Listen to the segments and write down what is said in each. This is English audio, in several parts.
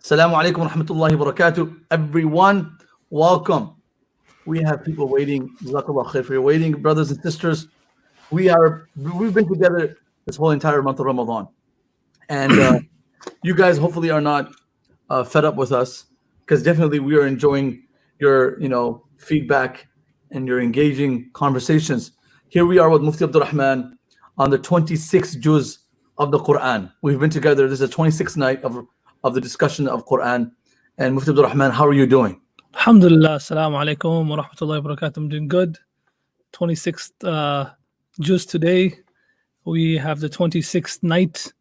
Assalamu alaikum wa rahmatullahi wa barakatuh. Everyone, welcome. We have people waiting. Jazakallah khair for your waiting, brothers and sisters. We've been together this whole entire month of Ramadan. And you guys hopefully are not fed up with us, because definitely we are enjoying your feedback and your engaging conversations. Here we are with Mufti Abdul Rahman on the 26th juz of the Quran. We've been together. This is the 26th night of the discussion of Quran. And Mufti Abdul Rahman, how are you doing? Alhamdulillah, assalamu alaikum wa rahmatullahi wa barakatuh. I'm doing good. 26th juz today. We have the 26th night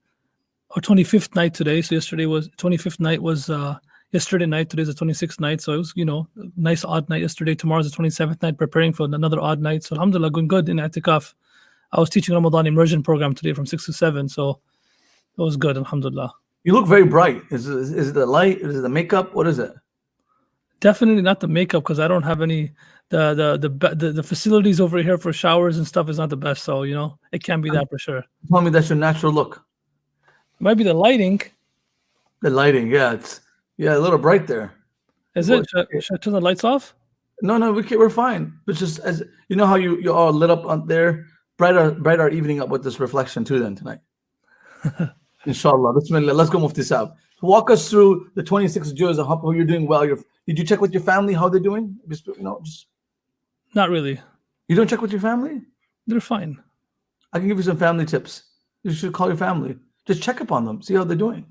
or 25th night today. So yesterday was 25th night was yesterday night. Today's the 26th night. So it was, nice odd night yesterday. Tomorrow's the 27th night, preparing for another odd night. So alhamdulillah, going good in i'tikaf. I was teaching Ramadan immersion program today from 6 to 7. So it was good, alhamdulillah. You look very bright. Is it the light? Is it the makeup? What is it? Definitely not the makeup, because I don't have any. The facilities over here for showers and stuff is not the best. So it can't be that for sure. Tell me that's your natural look. It might be the lighting. The lighting, yeah, it's a little bright there. Is it? Should I turn the lights off? No, we're fine. But just as you know how you all lit up on there, bright our evening up with this reflection too. Then tonight, inshallah. Bismillah. Let's go, Mufti Saab. Walk us through the 26 juz. I hope you're doing well. Did you check with your family how they're doing? Just Not really. You don't check with your family? They're fine. I can give you some family tips. You should call your family. Just check up on them. See how they're doing.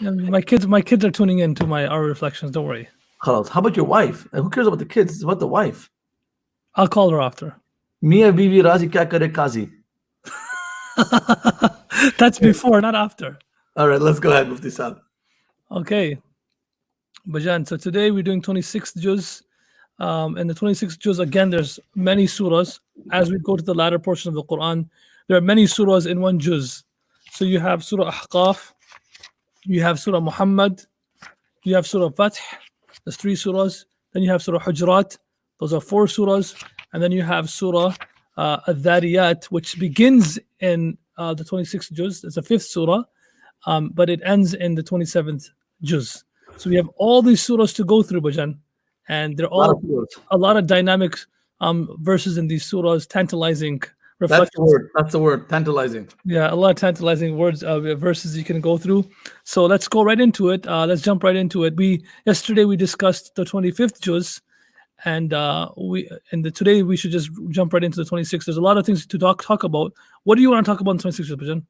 Yeah, my kids are tuning in to our reflections. Don't worry. How about your wife? Who cares about the kids? It's about the wife. I'll call her after. Mia bibi razi kya kare kazi. That's before, not after. All right, let's go ahead, Mufti Saab. Okay. Bajan, so today we're doing 26th juz. And the 26th juz, again, there's many surahs. As we go to the latter portion of the Quran, there are many surahs in one juz. So you have Surah Ahqaf, you have Surah Muhammad, you have Surah Fath, there's 3 surahs. Then you have Surah Hujurat, those are 4 surahs. And then you have Surah Al-Dhariyat, which begins in the 26th juz. It's the 5th surah, but it ends in the 27th juz. So we have all these surahs to go through, Bajan, and they're all a lot of dynamic verses in these surahs, tantalizing reflections. That's the word, tantalizing. Yeah, a lot of tantalizing verses you can go through. So let's go right into it. Let's jump right into it. Yesterday we discussed the 25th juz, and today we should just jump right into the 26th. There's a lot of things to talk about. What do you want to talk about in the 26th juz, Bajan?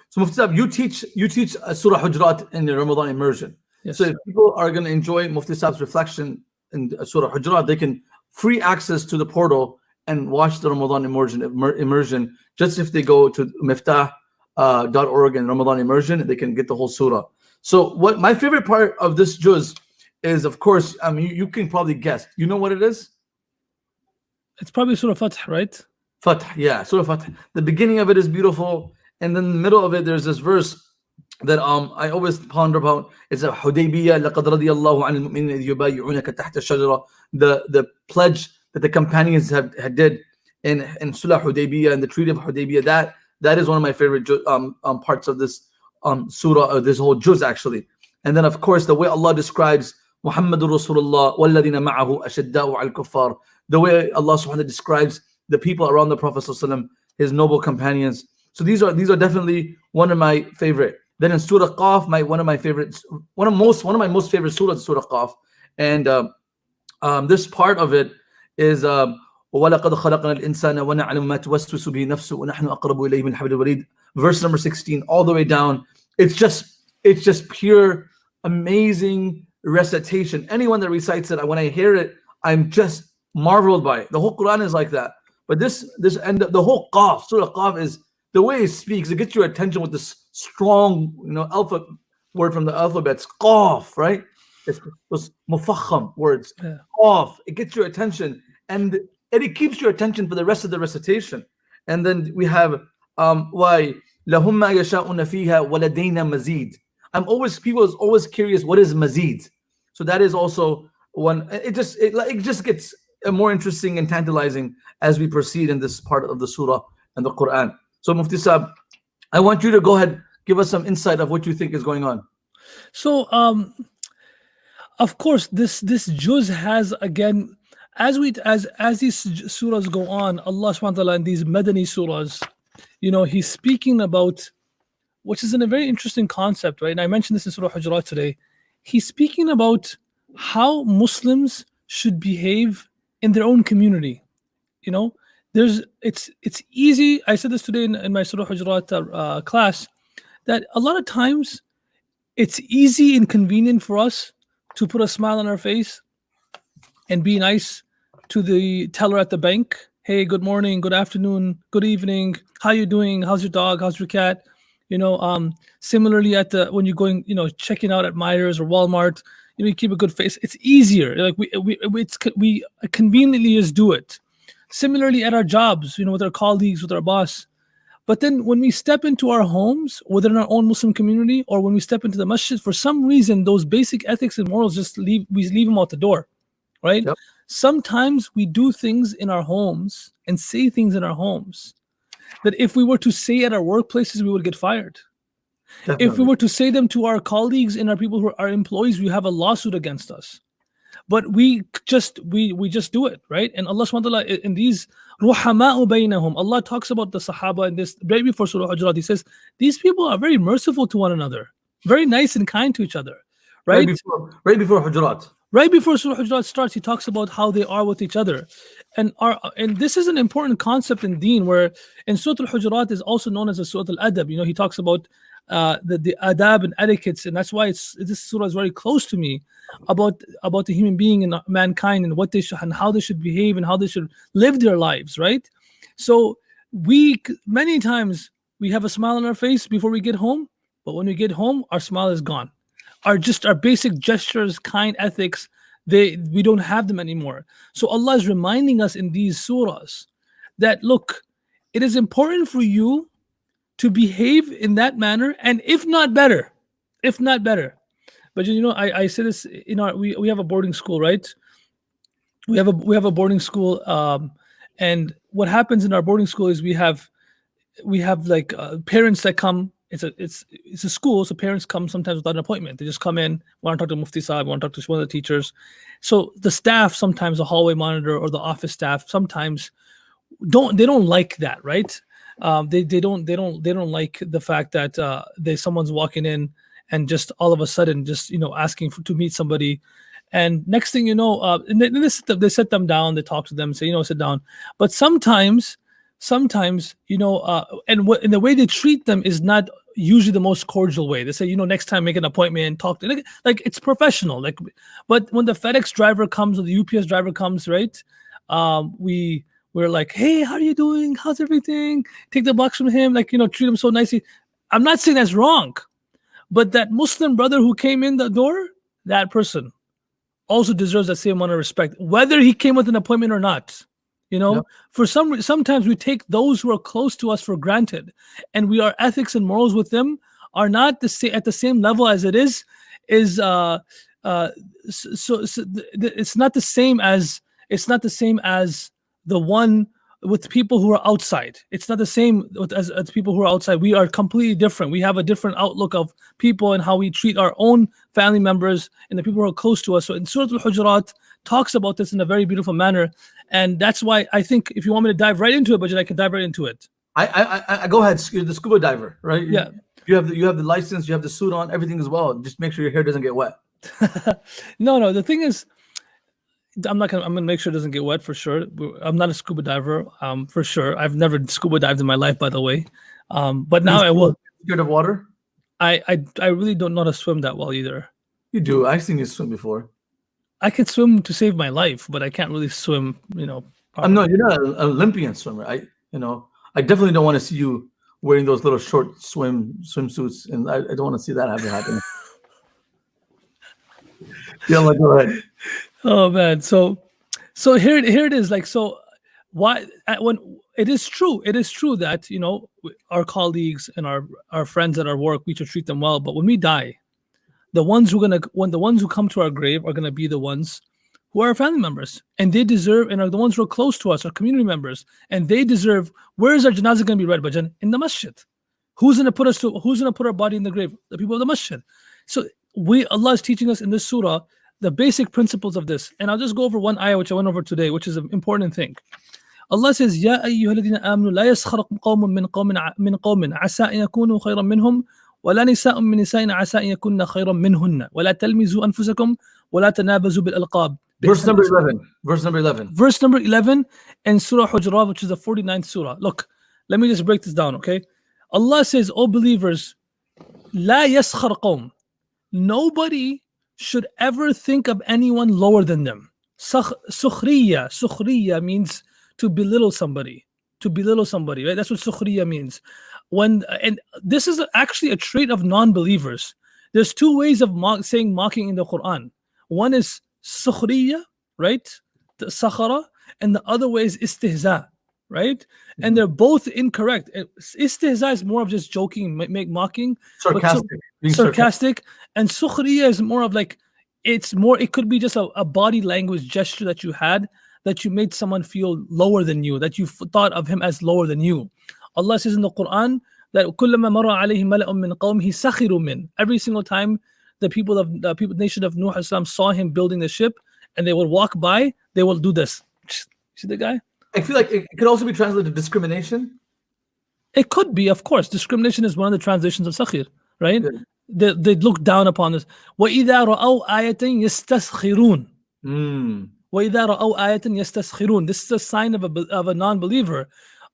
So Mufti Saab, you teach Surah Hujurat in the Ramadan immersion. Yes. So if people are going to enjoy Mufti Saab's reflection in Surah Hujurat, they can free access to the portal and watch the Ramadan immersion. Just if they go to Miftaah.org and Ramadan immersion, they can get the whole surah. So what my favorite part of this juz is, of course, you can probably guess. You know what it is? It's probably Surah Fath, right? Fath, yeah, Surah Fath. The beginning of it is beautiful, and then in the middle of it, there's this verse that I always ponder about. It's a Hudaybiyah, لَقَدْ رَضِيَ اللَّهُ عَنِ الْمُؤْمِنِينَ إِذْ يُبَايِعُونَكَ تَحْتَ الشَّجَرَةِ. The pledge that the companions had did in Surah Hudaybiyah and the Treaty of Hudaybiyah, that is one of my favorite parts of this surah, this whole juz actually. And then of course the way Allah describes Muhammadur Rasulullah وَالَّذِينَ مَعَهُ أَشَدَّاءُ عَلَى الْكُفَّارِ, the way Allah subhanahu wa ta'ala describes the people around the Prophet sallallahu alaihi wasallam, his noble companions. So these are definitely one of my favorite. Then in Surah Qaf, one of my most favorite surahs is Surah Qaf, and this part of it is وَلَقَدْ خَلَقْنَا الْإِنسَانَ وَنَعْلَمُ مَا تُوَسْوِسُ بِهِ نَفْسُهُ وَنَحْنُ أَقْرَبُ إِلَيْهِ مِنْ حَبْلِ الْوَرِيدِ. Verse number 16, all the way down. It's just pure, amazing recitation. Anyone that recites it, when I hear it, I'm just marveled by it. The whole Quran is like that. But this and the whole Qaf, Surah Qaf, is the way it speaks. It gets your attention with this strong, alpha word from the alphabets. Qaf, right? It's those mufakham words. Yeah. Qaf. It gets your attention, and it keeps your attention for the rest of the recitation. And then we have why lahum ma yasha'una fiha waladayna mazid. People is always curious, what is mazid? So that is also one. It just gets more interesting and tantalizing as we proceed in this part of the surah and the Quran. So Mufti Saab, I want you to go ahead, give us some insight of what you think is going on. So of course this juz has, again, as these surahs go on, Allah subhanahu wa ta'ala in these Madani surahs, he's speaking about, which is in a very interesting concept, right? And I mentioned this in Surah Al-Hujurat today. He's speaking about how Muslims should behave in their own community. It's easy. I said this today in my Surah Al-Hujurat class, that a lot of times it's easy and convenient for us to put a smile on our face and be nice to the teller at the bank. Hey, good morning, good afternoon, good evening. How you doing? How's your dog? How's your cat? Similarly when you're going, checking out at Myers or Walmart, you keep a good face. It's easier. Like we conveniently just do it. Similarly at our jobs, with our colleagues, with our boss. But then when we step into our homes, whether in our own Muslim community or when we step into the masjid, for some reason, those basic ethics and morals we leave them out the door, right? Yep. Sometimes we do things in our homes and say things in our homes that if we were to say at our workplaces, we would get fired. Definitely. If we were to say them to our colleagues and our people who are employees, we have a lawsuit against us. But we just do it, right? And Allah subhanahu wa ta'ala in these ruhama'u baynahum, Allah talks about the Sahaba in this right before Surah Al-Hujurat. He says these people are very merciful to one another, very nice and kind to each other, right? Right before Hujurat. Right before Surah Al-Hujurat starts, he talks about how they are with each other. And this is an important concept in Deen, where in Surah Al-Hujurat is also known as a Surah Al-Adab. He talks about the adab and etiquettes, and that's why this surah is very close to me, about the human being and mankind and what they should and how they should behave and how they should live their lives, right? So many times we have a smile on our face before we get home, but when we get home, our smile is gone. Our basic gestures, kind ethics, we don't have them anymore. So Allah is reminding us in these surahs that, look, it is important for you to behave in that manner, and if not better. But I say this in we have a boarding school, right? We have a boarding school, and what happens in our boarding school is we have like parents that come. It's a school, so parents come sometimes without an appointment. They just come in, want to talk to Mufti Sahib, want to talk to one of the teachers. So the staff, sometimes the hallway monitor or the office staff, sometimes don't like that, right? They don't like the fact that someone's walking in and just all of a sudden just asking to meet somebody, and next thing you know, and they sit them down, they talk to them, say sit down. But sometimes and the way they treat them is not usually the most cordial way. They say next time make an appointment, talk to like it's professional. Like, but when the FedEx driver comes or the UPS driver comes, right? We're like, hey, how are you doing? How's everything? Take the box from him, treat him so nicely. I'm not saying that's wrong, but that Muslim brother who came in the door, that person also deserves that same amount of respect, whether he came with an appointment or not. Yep. Sometimes we take those who are close to us for granted, and our ethics and morals with them are not at the same level as it is. It's not the same as the one with people who are outside. It's not the same as people who are outside. We are completely different. We have a different outlook of people and how we treat our own family members and the people who are close to us. So in Surah Al-Hujurat talks about this in a very beautiful manner. And that's why I think if you want me to dive right into it, Bajit, I can dive right into it. I go ahead. You're the scuba diver, right? Yeah. You have the license, you have the suit on, everything as well. Just make sure your hair doesn't get wet. No. The thing is, I'm gonna make sure it doesn't get wet for sure. I'm not a scuba diver, for sure. I've never scuba dived in my life, by the way. But now I will. Scared of water? I really don't know how to swim that well either. You do. I've seen you swim before. I can swim to save my life, but I can't really swim. I'm not. You're not an Olympian swimmer. I definitely don't want to see you wearing those little short swimsuits, and I don't want to see that happen. Yeah, go ahead. Oh man, so here it is. Like, so why when it is true that our colleagues and our friends at our work, we should treat them well. But when we die, the ones who come to our grave are gonna be the ones who are our family members, and they deserve, and are the ones who are close to us, our community members, and they deserve. Where is our janazah going to be read, Bajan? In the masjid. Who's going to put our body in the grave? The people of the masjid. So Allah is teaching us in this surah the basic principles of this. And I'll just go over one ayah which I went over today, which is an important thing. Allah says, "Ya ayyuhalladhina amanu la yaskhar qawmun min qawmin asa an yakunu khayran minhum ولا نساء من نساء عسى أن يكن خيرا منهن ولا تلمزوا أنفسكم ولا تنابزوا بالألقاب." Verse number 11. Verse number 11. Verse number 11 in Surah Al-Hujurat, which is the 49th surah. Look, let me just break this down, okay? Allah says, "O believers, لا يسخر قوم." Nobody should ever think of anyone lower than them. Sukhriya means to belittle somebody. To belittle somebody, right? That's what sukhriya means. And this is actually a trait of non-believers. There's two ways of saying mocking in the Quran. One is sukhriya, right? The sakhara, and the other way is istihza, right? And they're both incorrect. Istihza is more of just joking, make mocking, sarcastic, and sukhriya is more of like it could be just a body language gesture that you had, that you made someone feel lower than you, that you thought of him as lower than you. Allah says in the Quran that كُلَّمَا مَرَّ عَلَيْهِ مَلَأٌ مِّن قَوْمِهِ سَخِرُوا مِنْ. Every single time the nation of Nuh Islam saw him building the ship and they would walk by, they will do this. See the guy? I feel like it could also be translated discrimination. It could be, of course. Discrimination is one of the translations of sakhir, right? Yeah. They look down upon this. وَإِذَا رَأَوْا آيَةً يَسْتَسْخِرُونَ. وَإِذَا رَأَوْا آيَةً يَسْتَسْخِرُونَ. This is a sign of a non-believer.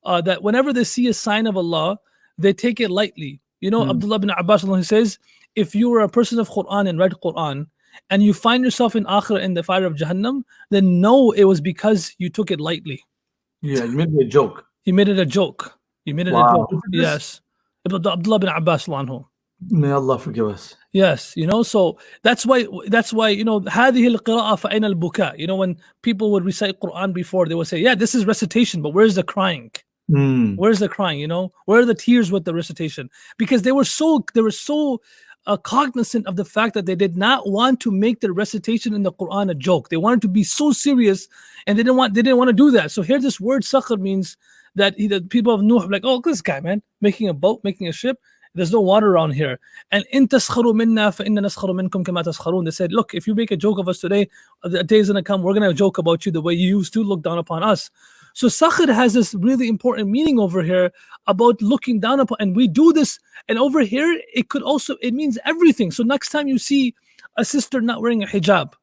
That whenever they see a sign of Allah, they take it lightly. You know, Abdullah bin Abbas says, if you were a person of Quran and read Quran, and you find yourself in Akhirah in the fire of Jahannam, then know it was because you took it lightly. Yeah, you made it a joke. He made it a joke. He made it a joke. Yes. Abdullah bin Abbas. May Allah forgive us. Yes, you know, so that's why, you know, هذه القراءة فأين البكاء. You know, when people would recite Quran before, they would say, yeah, this is recitation, but where's the crying? Where's the crying? You know, where are the tears with the recitation? Because they were so cognizant of the fact that they did not want to make the recitation in the Quran a joke. They wanted to be so serious, and they didn't want to do that. So here, this word sakhar means that the people of Nuh are like, oh, this guy, man, making a boat, making a ship. There's no water around here. And in taskharu minna fa inna naskharu minkum kama taskharun. They said, look, if you make a joke of us today, the day is going to come, we're going to joke about you the way you used to look down upon us. So sakhir has this really important meaning over here about looking down upon, and we do this, and over here it means everything. So next time you see a sister not wearing a hijab,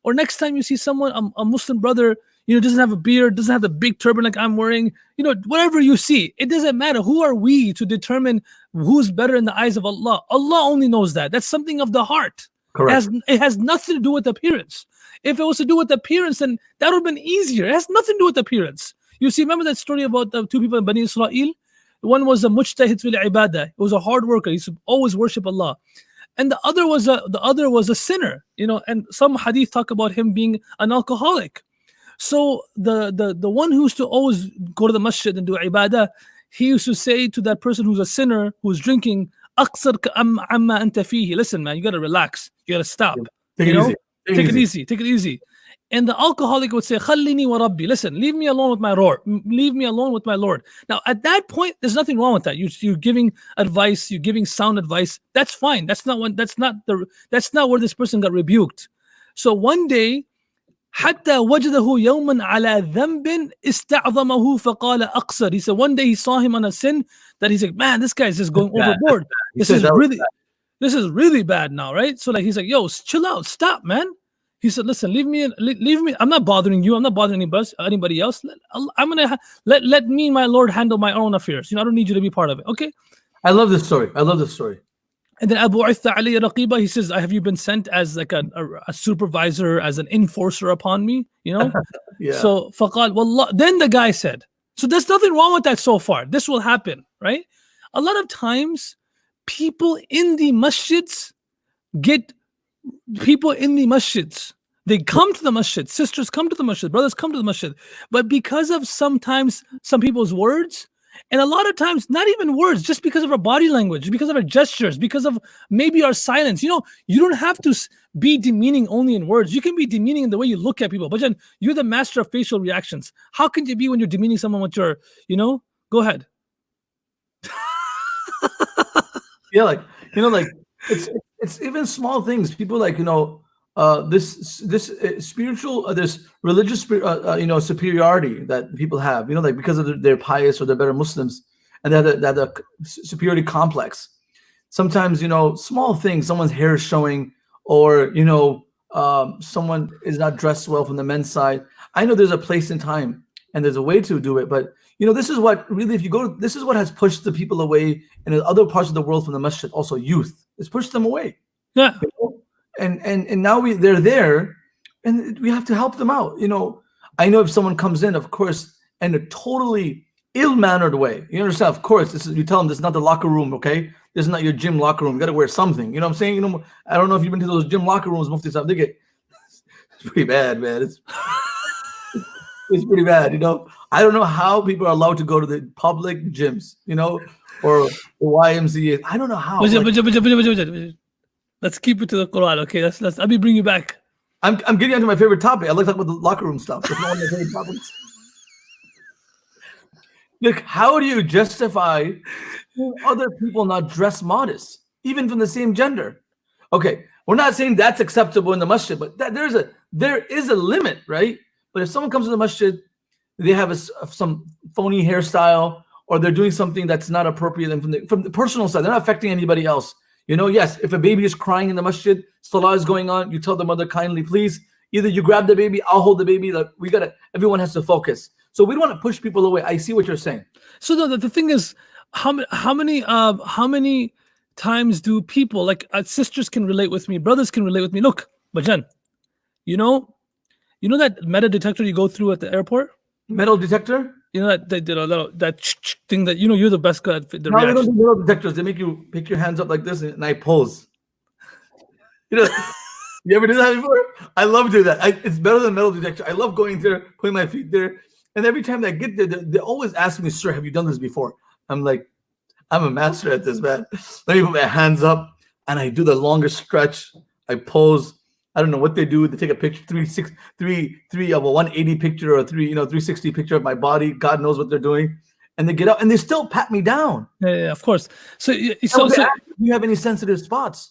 or next time you see someone, a Muslim brother, you know, doesn't have a beard, doesn't have the big turban like I'm wearing, you know, whatever you see, it doesn't matter. Who are we to determine who's better in the eyes of Allah? Allah only knows that. That's something of the heart. Correct. It has nothing to do with appearance. If it was to do with appearance, then that would have been easier. It has nothing to do with appearance. You see, remember that story about the two people in Bani Israel? One was a mujtahid fil ibadah. It was a hard worker. He used to always worship Allah. And the other was a sinner. You know, and some hadith talk about him being an alcoholic. So the one who used to always go to the masjid and do ibadah, he used to say to that person who's a sinner, who's drinking, "Aqsar amma anta fihi." Listen, man, you got to relax. You got to stop. Take it easy. Take it easy. And the alcoholic would say, "Khallini wa Rabbi." Listen, leave me alone with my Lord. Leave me alone with my Lord. Now, at that point, there's nothing wrong with that. You're giving advice. You're giving sound advice. That's fine. That's not where this person got rebuked. So one day, حتى وجده يوما على ذنب استعظمه فقال أقصر. He said one day he saw him on a sin that he's like, man, this guy's just going overboard. This is really bad now, right? So like he's like, yo, chill out, stop, man. He said, listen, leave me. I'm not bothering you. I'm not bothering anybody else. I'm gonna let me, my Lord, handle my own affairs. You know, I don't need you to be part of it. Okay. I love this story. And then Abu Uthta Ali Raqiba, he says, have you been sent as like a supervisor, as an enforcer upon me? You know? Yeah. So faqal wallah. Then the guy said, so there's nothing wrong with that so far. This will happen, right? A lot of times, people in the masjids, they come to the masjid, sisters come to the masjid, brothers come to the masjid. But because of sometimes some people's words, and a lot of times, not even words, just because of our body language, because of our gestures, because of maybe our silence. You know, you don't have to be demeaning only in words. You can be demeaning in the way you look at people. But then you're the master of facial reactions. How can you be when you're demeaning someone with your, you know? Go ahead. Yeah, like, you know, like, it's It's even small things. People like, this spiritual, this religious superiority that people have, like because of they're pious or they're better Muslims, and they have a superiority complex. Sometimes, small things, someone's hair is showing, or someone is not dressed well from the men's side. I know there's a place and time and there's a way to do it, but this is what really, if you go, this is what has pushed the people away in other parts of the world from the masjid. Also, youth, it's pushed them away. Yeah. And now they're there, and we have to help them out. I know if someone comes in, of course, in a totally ill-mannered way, you understand? Of course, you tell them this is not the locker room, okay? This is not your gym locker room. You got to wear something. You know what I'm saying? I don't know if you've been to those gym locker rooms, Mufti Sahib. It's pretty bad, man. It's pretty bad. I don't know how people are allowed to go to the public gyms, or the YMCA. I don't know how. Let's keep it to the Quran, okay? Let me bring you back. I'm getting onto my favorite topic. I like talking about the locker room stuff. That's not one of my favorite topics. Look, how do you justify other people not dress modest, even from the same gender? Okay, we're not saying that's acceptable in the masjid, but there is a limit, right? But if someone comes to the masjid, they have some phony hairstyle, or they're doing something that's not appropriate, and from the personal side, they're not affecting anybody else. Yes, if a baby is crying in the masjid, salah is going on, you tell the mother kindly, please, either you grab the baby, I'll hold the baby. Like everyone has to focus. So we don't want to push people away. I see what you're saying. So the thing is, how many times do people, like sisters can relate with me, brothers can relate with me? Look, Bajan, you know that metal detector you go through at the airport? Metal detector? That they did a little that thing that you're the best guy at the No, reaction. they don't do metal detectors. They make you pick your hands up like this, and I pose. You ever do that before? I love doing that. It's better than metal detector. I love going there, putting my feet there, and every time I get there, they always ask me, "Sir, have you done this before?" I'm like, I'm a master at this, man. Let me put my hands up, and I do the longest stretch. I pose. I don't know what they do. They take a picture, 3 of a 180 picture, or 360 picture of my body. God knows what they're doing, and they get out and they still pat me down. Yeah, of course. So do you have any sensitive spots?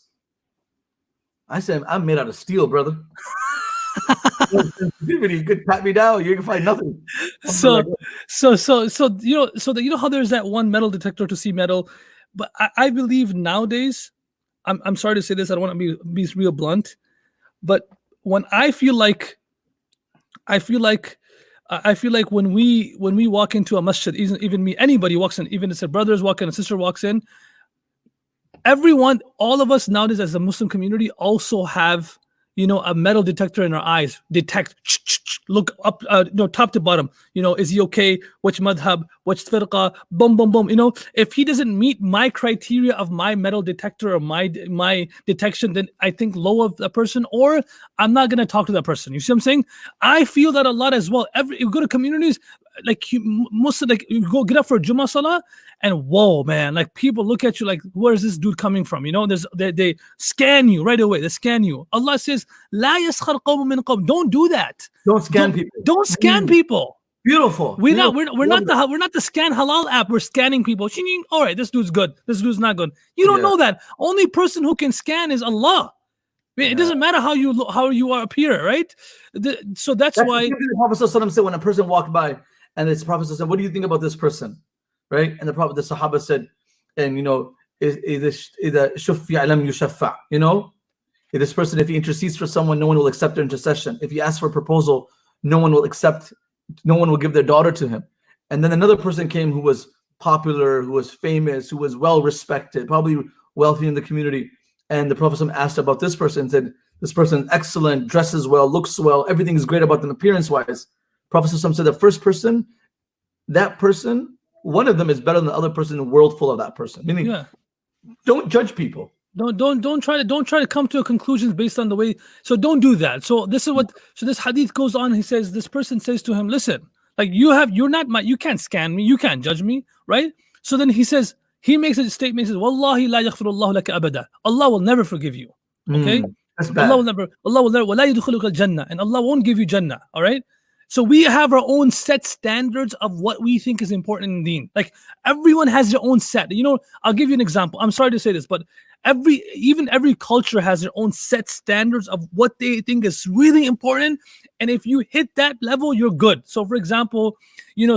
I said, I'm made out of steel, brother. You could pat me down, you can find nothing. So how there's that one metal detector to see metal, but I believe nowadays, I'm sorry to say this, I don't want to be real blunt, but when I feel like when we walk into a masjid, even me, anybody walks in, even if a brothers walk in, a sister walks in, everyone, all of us nowadays as a Muslim community also have a metal detector in our eyes. Detect, look up, top to bottom. Is he okay? Which madhab? Which firqa? Boom, boom, boom. If he doesn't meet my criteria of my metal detector or my detection, then I think low of the person, or I'm not gonna talk to that person. You see what I'm saying? I feel that a lot as well. You go to communities, like you go get up for Jummah Salah, and whoa, man, like people look at you like, where is this dude coming from? They scan you right away. They scan you. Allah says, "La yaskhar qawmun min qawm." Don't do that. Don't scan people. Don't scan people. Beautiful. We're not the scan halal app. We're scanning people. All right, this dude's good. This dude's not good. You don't know that. Only person who can scan is Allah. It doesn't matter how you are up here, right? So that's why the Prophet ﷺ said when a person walked by, and this Prophet said, "What do you think about this person?" Right? And the Sahaba said, and if this person, if he intercedes for someone, no one will accept their intercession. If he asks for a proposal, no one will give their daughter to him. And then another person came who was popular, who was famous, who was well respected, probably wealthy in the community. And the Prophet asked about this person and said, this person is excellent, dresses well, looks well, everything is great about them appearance-wise. Prophet said the first person, that person, one of them is better than the other person in the world full of that person. Meaning, don't judge people. Don't try to come to a conclusion based on the way. So don't do that. So this hadith goes on. He says, this person says to him, listen, like you can't scan me, you can't judge me, right? So then he makes a statement. He says, Wallahi la yaghfirullahu laka abada. Allah will never forgive you. Okay? That's bad. Allah will never, wala yudkhiluka al-jannah, and Allah won't give you Jannah. All right? So we have our own set standards of what we think is important in deen. Like everyone has their own set. I'll give you an example. I'm sorry to say this, but every culture has their own set standards of what they think is really important, and if you hit that level, you're good. So for example,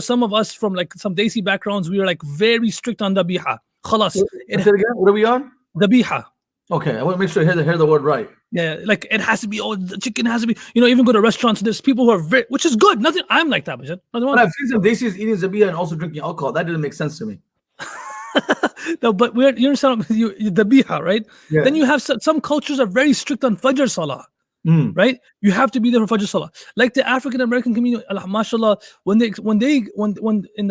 some of us from like some Desi backgrounds, we are like very strict on dabiha. Khalas. Say it again. What are we on? Dabiha. Okay, I want to make sure I hear the word right. Yeah, like it has to be. Oh, the chicken has to be. Even go to restaurants. There's people who are very, which is good. Nothing. I'm like that, but I've seen some Desis eating zabiya and also drinking alcohol. That didn't make sense to me. No, but you understand the biha, right? Yeah. Then you have some cultures are very strict on Fajr Salah, right? You have to be there for Fajr Salah. Like the African American community, mashallah, when in the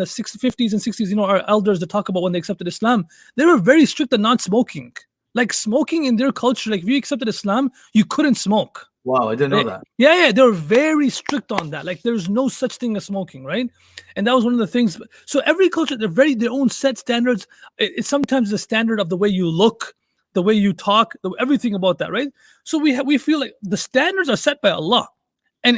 50s and 60s, our elders that talk about when they accepted Islam, they were very strict on not smoking. Like smoking in their culture, like if you accepted Islam, you couldn't smoke. Wow, I didn't know that. Yeah, they were very strict on that. Like there's no such thing as smoking, right? And that was one of the things. So every culture, they're their own set standards. It's sometimes the standard of the way you look, the way you talk, everything about that, right? So we feel like the standards are set by Allah, and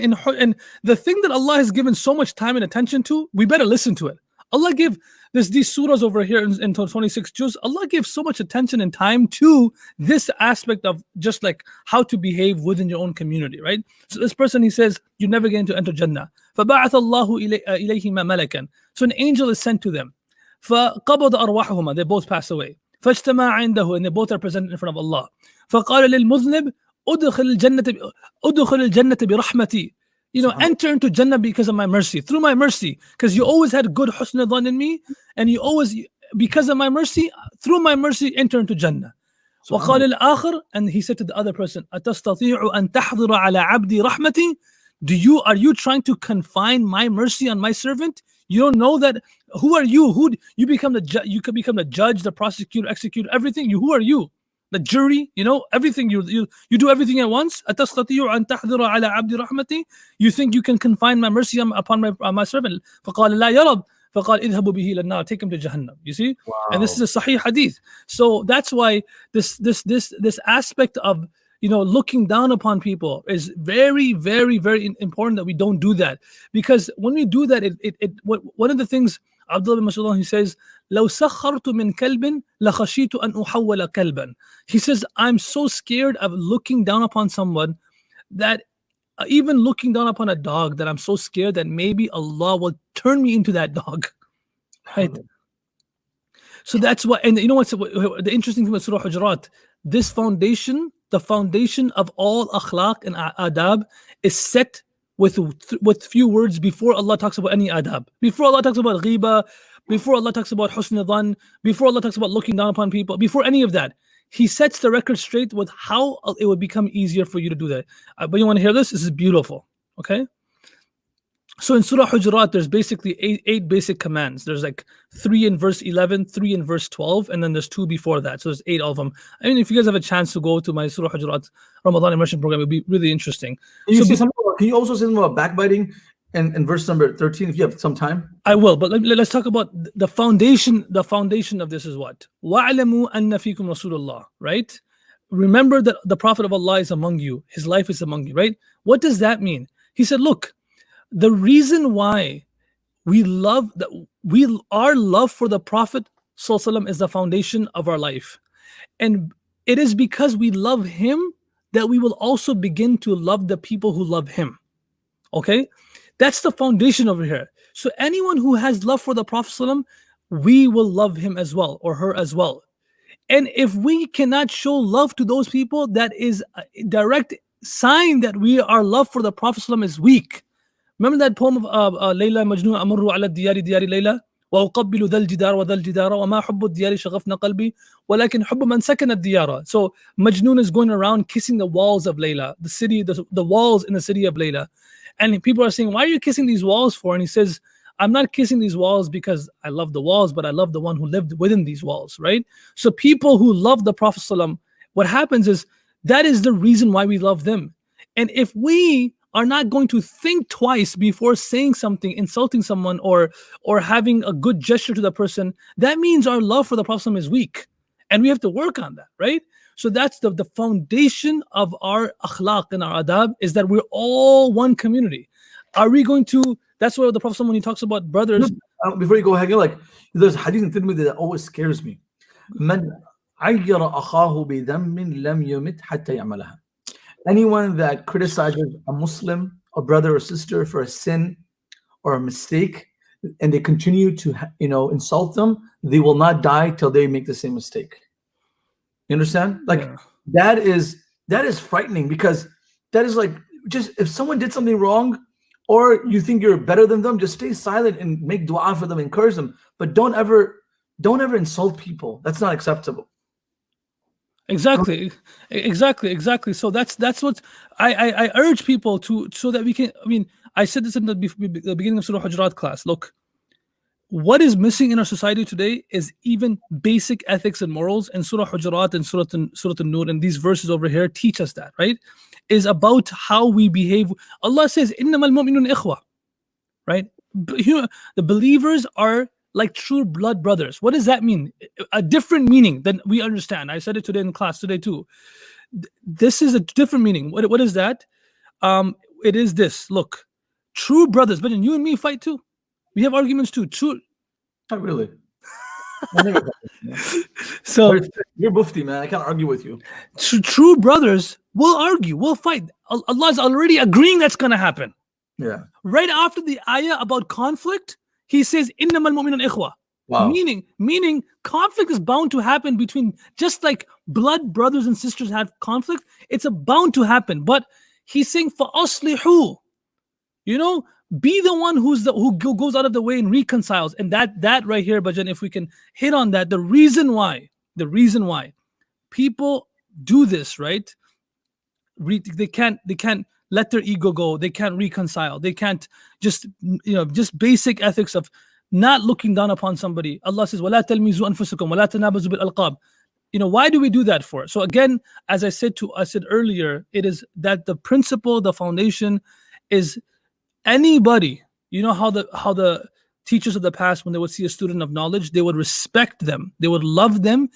the thing that Allah has given so much time and attention to, we better listen to it. Allah gave these surahs over here in 26 juz. Allah gives so much attention and time to this aspect of just like how to behave within your own community, right? So this person, he says, you're never going to enter Jannah. فَبَعَثَ اللَّهُ إِلَيْهِمَا مَلَكًا. So an angel is sent to them. فَقَبَضَ أَرْوَاحُهُمَا. They both pass away. فَاجْتَمَعَ عِنْدَهُ. And they both are presented in front of Allah. فَقَالَ لِلْمُذْنِبِ أُدْخِلِ الْجَنَّةِ بِرَحْمَتِي. Enter into Jannah because of my mercy, through my mercy, because you always had good husn dhan in me, and you always, because of my mercy, through my mercy, enter into Jannah. وقال الآخر, and he said to the other person, أتستطيع أن تحضر على عبدي رحمتي? Are you trying to confine my mercy on my servant? You don't know that. Who are you? Who you become you could become the judge, the prosecutor, executor, everything. Who are you? The jury, everything. You do everything at once. أتستطيع أن تحضر على عبدي رحمتي? You think you can confine my mercy upon my servant? فقال لا يا رب. فقال اذهبوا به إلى النار. Take him to Jahannam. You see? Wow. And this is a Sahih hadith. So that's why this aspect of looking down upon people is very, very, very important that we don't do that. Because when we do that, one of the things Abdullah bin Mas'ud, he says, لو سخرت من كلب لخشيت أن أحول كلبا. He says, I'm so scared of looking down upon someone that even looking down upon a dog, that I'm so scared that maybe Allah will turn me into that dog. Right? So that's why, and what's the interesting thing about Surah Al-Hujurat? This foundation, the foundation of all akhlaq and adab, is set with few words before Allah talks about any adab. Before Allah talks about ghiba, before Allah talks about husn dhan, before Allah talks about looking down upon people, before any of that, He sets the record straight with how it would become easier for you to do that. But you want to hear this? This is beautiful. Okay? So in Surah Hujurat, there's basically eight basic commands. There's like 3 in verse 11, 3 in verse 12, and then there's 2 before that. So there's 8 of them. I mean, if you guys have a chance to go to my Surah Hujurat Ramadan immersion program, it would be really interesting. Can you also say something about backbiting in verse number 13 if you have some time? I will, but let's talk about the foundation. The foundation of this is what? وَاعْلَمُوا أَنَّ فِيكُمْ رَسُولَ اللَّهِ, right? Remember that the Prophet of Allah is among you. His life is among you, right? What does that mean? He said, look, the reason why our love for the Prophet ﷺ is the foundation of our life. And it is because we love him that we will also begin to love the people who love him. Okay? That's the foundation over here. So anyone who has love for the Prophet ﷺ, we will love him as well, or her as well. And if we cannot show love to those people, that is a direct sign that our love for the Prophet ﷺ is weak. Remember that poem of Layla Majnun Amurru ala diyari diyari Layla wa uqabbilu dhal jidar wa dhal jidara wa ma hubbu diyari shaghafna qalbi walakin hubbu man sakana diyara. So Majnun is going around kissing the walls of Layla, the city, the walls in the city of Layla. And people are saying, why are you kissing these walls for? And he says, I'm not kissing these walls because I love the walls, but I love the one who lived within these walls, right? So people who love the Prophet ﷺ, what happens is that is the reason why we love them. And if we are not going to think twice before saying something, insulting someone, or having a good gesture to the person, that means our love for the Prophet ﷺ is weak. And we have to work on that, right? So that's the foundation of our akhlaq and our adab, is that we're all one community. Are we going to, that's why the Prophet ﷺ, when he talks about brothers. Before you go ahead, there's a hadith in Tirmidhi that always scares me. Man عير أخاه بذنب لم يمت حتى يعملها. Anyone that criticizes a Muslim, a brother or sister for a sin or a mistake, and they continue to insult them, they will not die till they make the same mistake. You understand? Like that is frightening, because that is like, just if someone did something wrong or you think you're better than them, just stay silent and make dua for them, encourage them, but don't ever insult people. That's not acceptable. Exactly. So that's what I urge people to, so that we can. I mean, I said this in the beginning of Surah Al-Hujurat class. Look, what is missing in our society today is even basic ethics and morals. And Surah Al-Hujurat and Surah An-Nur and these verses over here teach us that, right? Is about how we behave. Allah says, "Innamal mu'minun ikhwa," right? The believers are like true blood brothers. What does that mean? A different meaning than we understand. I said it today in class today too. This is a different meaning. What is that? It is this. Look, true brothers. But you and me fight too. We have arguments too. True. Not really. So you're Mufti, man. I can't argue with you. True brothers will argue, will fight. Allah is already agreeing that's going to happen. Yeah. Right after the ayah about conflict, He says, "Innamal mu'minun ikhwa." Wow. Meaning conflict is bound to happen between, just like blood brothers and sisters have conflict, it's bound to happen. But he's saying, فَأَصْلِحُوا, be the one who goes out of the way and reconciles. And that right here, Bhajan, if we can hit on that, the reason why people do this, right? They can't let their ego go. They can't reconcile. They can't just basic ethics of not looking down upon somebody. Allah says, وَلَا تَلْمِزُوا أَنفُسَكُمْ وَلَا تَنَابَزُوا بِالْأَلْقَابِ. Why do we do that for? So again, as I said earlier, it is that the principle, the foundation is anybody. You know how the teachers of the past, when they would see a student of knowledge, they would respect them. They would love them,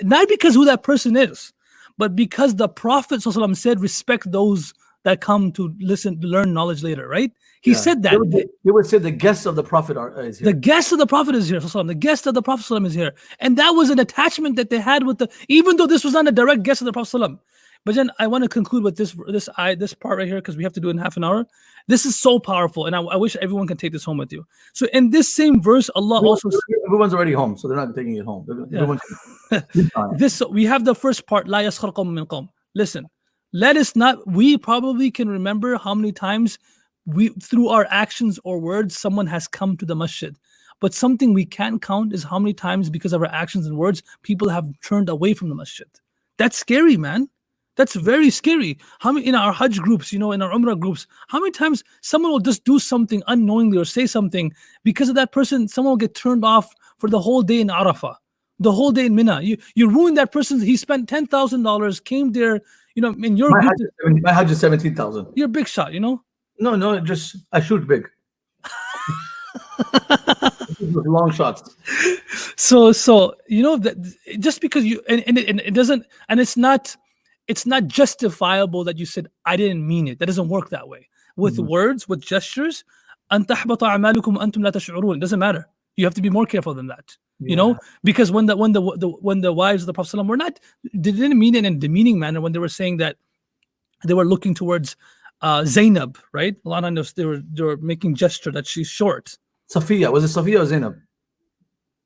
not because who that person is, but because the Prophet ﷺ said, respect those that come to learn knowledge later, right? He said that. They would say the guest of the Prophet is here. The guest of the Prophet is here. The guest of the Prophet is here. And that was an attachment that they had with even though this was not a direct guest of the Prophet. But then I want to conclude with this part right here, because we have to do it in half an hour. This is so powerful, and I wish everyone can take this home with you. So in this same verse, Allah also... Everyone's already home, so they're not taking it home. We have the first part, La yaskhar qawmun min qawm. Listen, we probably can remember how many times through our actions or words, someone has come to the masjid. But something we can't count is how many times, because of our actions and words, people have turned away from the masjid. That's scary, man. That's very scary. How many in our Hajj groups, in our Umrah groups, how many times someone will just do something unknowingly or say something because of that person, someone will get turned off for the whole day in Arafah, the whole day in Mina. You ruined that person. He spent $10,000, came there, in your my group. My Hajj is 17,000. You're a big shot, No, just I shoot big. Long shots. So that just because it doesn't, and it's not justifiable that you said I didn't mean it. That doesn't work that way. With words, with gestures, أَن تَحْبَطَ أَعْمَالُكُمْ وَأَنْتُمْ لَا تَشْعُرُونَ. It doesn't matter. You have to be more careful than that. Because when the wives of the Prophet they didn't mean it in a demeaning manner when they were saying that they were looking towards Zainab, right? A lot of us, they were making gesture that she's short. Safiya, was it Safiya or Zainab?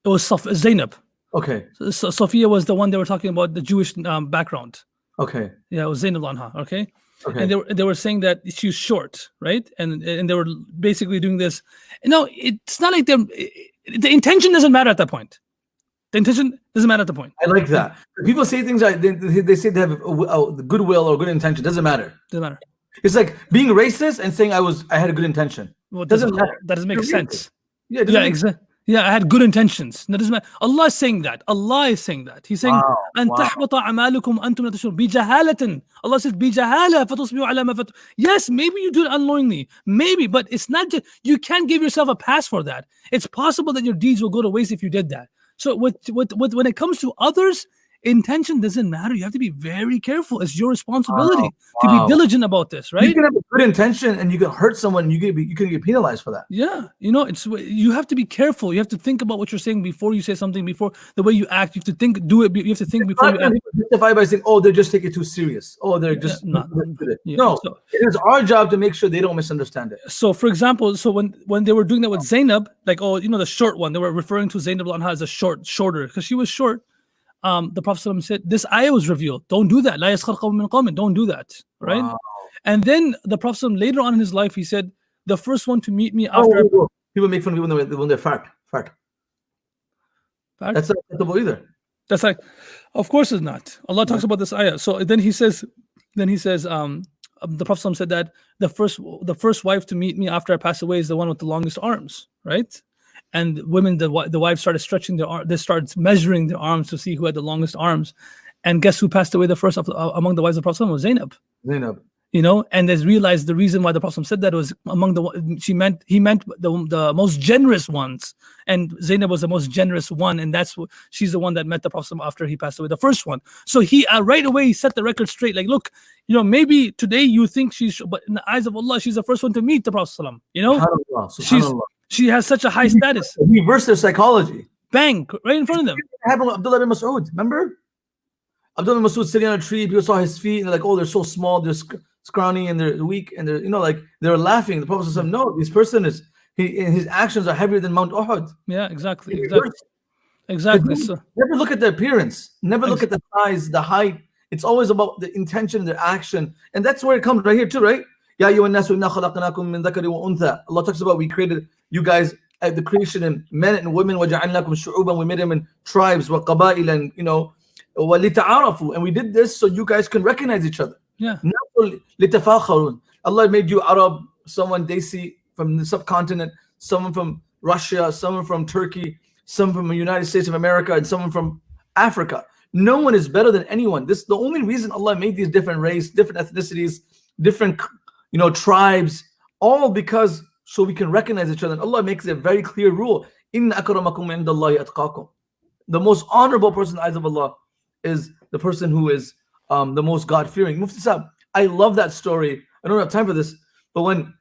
It was Zainab. Okay. So Safiya was the one they were talking about, the Jewish background. Okay. Yeah, it was Zainab anha. Okay. And they were saying that she's short, right? And they were basically doing this. No, it's not like the intention doesn't matter at that point. The intention doesn't matter at the point. I like that. People say things like they say they have goodwill or good intention. Doesn't matter. Doesn't matter. It's like being racist and saying I had a good intention. Well, doesn't matter. That doesn't make sense. Yeah, exactly. Yeah, I had good intentions. That doesn't matter. Allah is saying that. He's saying, أَن تَحْبَطَ أَعْمَالُكُمْ أَنْتُمْ لَا تَشْعُرُونَ بِجَهَالَةٍ. Allah says, بِجَهَالَةٍ فَتُصْبِحُوا عَلَى مَا فَتُ. Yes, maybe you do it unknowingly. Maybe, but it's not just, you can't give yourself a pass for that. It's possible that your deeds will go to waste if you did that. So when it comes to others, intention doesn't matter. You have to be very careful. It's your responsibility to be diligent about this, right? You can have a good intention and you can hurt someone. You can get penalized for that. Yeah, you have to be careful. You have to think about what you're saying before you say something. Before the way you act, you have to think. You have to think before you act. Justify by saying, "Oh, they're just taking it too serious. Oh, they're just no. So it is our job to make sure they don't misunderstand it. So, for example, when they were doing that with Zainab, like, the short one, they were referring to Zainab anha as a shorter because she was short. The Prophet ﷺ said, this ayah was revealed. Don't do that. لا يسخر قوم من قوم. Don't do that. Right? Wow. And then the Prophet ﷺ, later on in his life, he said, the first one to meet me after. People make fun of people when they're fat. That's not acceptable either. That's like, of course it's not. Allah talks about this ayah. So then he says, the Prophet ﷺ said that the first wife to meet me after I pass away is the one with the longest arms, right? And women, the wives started stretching their arms. They started measuring their arms to see who had the longest arms. And guess who passed away the first among the wives of the Prophet was Zainab. And they realized the reason why the Prophet said that was he meant the most generous ones, and Zainab was the most generous one, and she's the one that met the Prophet after he passed away, the first one. So he right away set the record straight. Like, look, maybe today you think but in the eyes of Allah, she's the first one to meet the Prophet. Subhanallah. She has such a high status. Reverse their psychology. Bang, right in front of them. It happened with Abdullah bin Mas'ud. Remember? Abdullah bin Mas'ud sitting on a tree. People saw his feet and they're like, oh, they're so small, they're scrawny and they're weak, and they're laughing. The Prophet said, no, this person his actions are heavier than Mount Uhud. Yeah, exactly. So never look at the appearance. Never look at the size, the height. It's always about the intention, the action, and that's where it comes right here too, right? Ya ayyuhan nasu inna khalaqnakum min dhakarin wa untha. Allah talks about we created you guys at the creation in men and women. وَجَعَلْنَاكُمْ شُعُوبًا. We made them in tribes, وَقَبَائِلًا, وَلِتَعَارَفُوا. And we did this so you guys can recognize each other. Yeah. Allah made you Arab, someone Desi from the subcontinent, someone from Russia, someone from Turkey, someone from the United States of America, and someone from Africa. No one is better than anyone. The only reason Allah made these different races, different ethnicities, different tribes, all because so we can recognize each other. And Allah makes a very clear rule. Inna akramakum indallahi atqakum. The most honorable person in the eyes of Allah is the person who is the most God-fearing. Mufti Sahib, I love that story. I don't have time for this, but when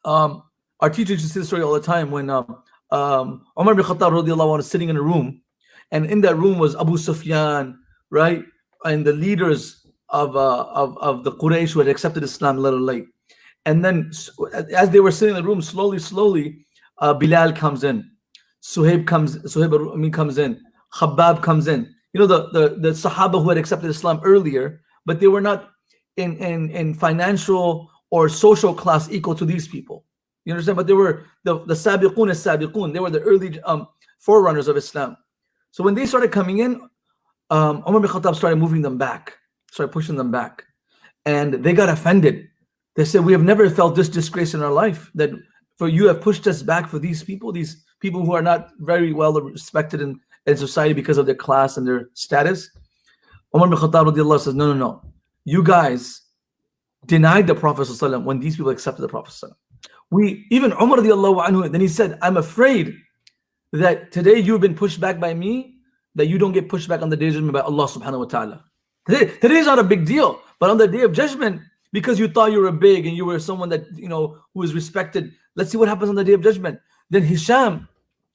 our teachers used to say the story all the time, when Umar bin Khattab radiallahu anhu was sitting in a room, and in that room was Abu Sufyan, right, and the leaders of the Quraysh who had accepted Islam a little late. And then as they were sitting in the room, slowly, Bilal comes in, Suhaib comes in, Khabbab comes in. The Sahaba who had accepted Islam earlier, but they were not in financial or social class equal to these people. You understand? But they were the Sabiqun as-Sabiqun. They were the early forerunners of Islam. So when they started coming in, Umar bin Khattab started moving them back, started pushing them back. And they got offended. They said, we have never felt this disgrace in our life, that for you have pushed us back for these people who are not very well respected in society because of their class and their status. Umar bin Khattab radiallahu says, no. You guys denied the Prophet ﷺ when these people accepted the Prophet ﷺ. Even Umar radiallahu anhu, then he said, I'm afraid that today you've been pushed back by me, that you don't get pushed back on the day of judgment by Allah subhanahu wa ta'ala. Today is not a big deal, but on the day of judgment, because you thought you were big and you were someone that, who was respected, let's see what happens on the day of judgment. Then Hisham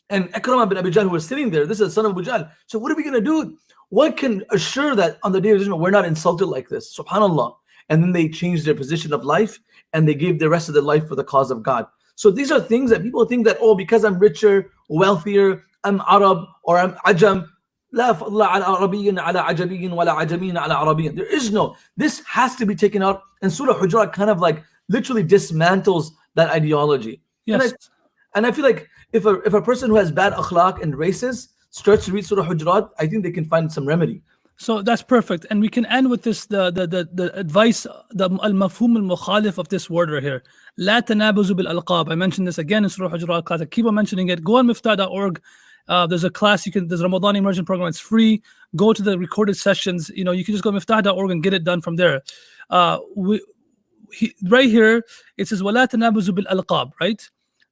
and Ikramah bin Abi Jahl, who were sitting there, this is the son of Abu Jahl. So what are we going to do? What can assure that on the day of judgment we're not insulted like this? Subhanallah. And then they changed their position of life and they gave the rest of their life for the cause of God. So these are things that people think that, because I'm richer, wealthier, I'm Arab or I'm Ajam. لا فضل على عربي على عجمي ولا عجمي على عربي. There is no. This has to be taken out. And Surah Al-Hujurat kind of like literally dismantles that ideology. Yes. And I feel like if a person who has bad akhlaq and racist starts to read Surah Al-Hujurat, I think they can find some remedy. So that's perfect. And we can end with this, the advice, the al-mafhum al-mukhalif of this word right here. لا تنابزوا بالألقاب. I mentioned this again in Surah Al-Hujurat class. I keep on mentioning it. Go on Miftaah.org. There's a class, there's a Ramadan immersion program. It's free. Go to the recorded sessions. You can just go to Miftaah.org and get it done from there. Right here, it says, وَلَا تَنَابُزُ بِالْأَلْقَابِ, right?